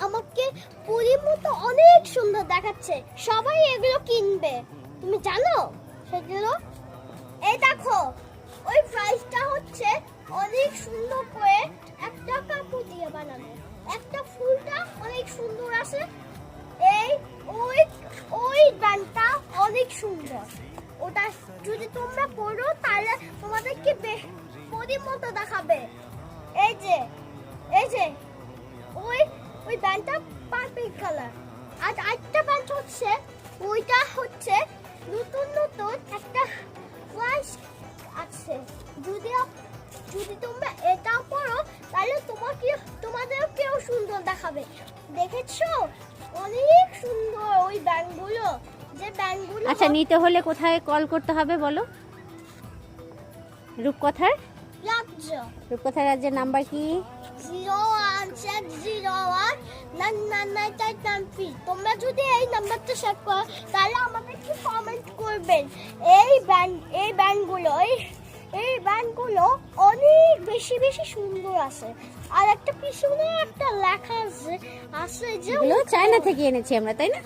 আমাকে পুরীর মতো অনেক সুন্দর দেখাচ্ছে, সবাই এগুলো কিনবে। তুমি জানো সেগুলো? এই দেখো, ওই প্রাইসটা হচ্ছে অনেক সুন্দর করে একটা কাপড় দিয়ে বানানো, একটা ফুলটা অনেক সুন্দর আছে। এই ওই ওই গানটা অনেক সুন্দর, ওটা যদি তোমরা পড়ো তাহলে তোমাদেরকে পরীর মতো দেখাবে। এই যে ওই ওই ব্যান্ডটা পার্পল কালার, আর আরেকটা ব্যান্ড হচ্ছে ওইটা হচ্ছে নতুন নতুন একটা প্রাইস আছে। যদি তোমরা এটা পড়ো তাহলে তোমাদেরকেও সুন্দর দেখাবে। দেখেছো অনেক সুন্দর ওই ব্যান্ডগুলো, যে ব্যান্ডগুলো। আচ্ছা, নিতে হলে কোথায় কল করতে হবে বলো? রূপকথার রাজ্যের নাম্বার কি? 01601999993। তোমরা যদি এই নাম্বারটা সেভ করো তাহলে আমাদেরকে কমেন্ট করবেন। এই ব্যান্ডগুলো অনেক বেশি বেশি সুন্দর আছে। আর একটা পিছনে একটা লেখা আছে যে চায়না থেকে এনেছি আমরা, তাই না?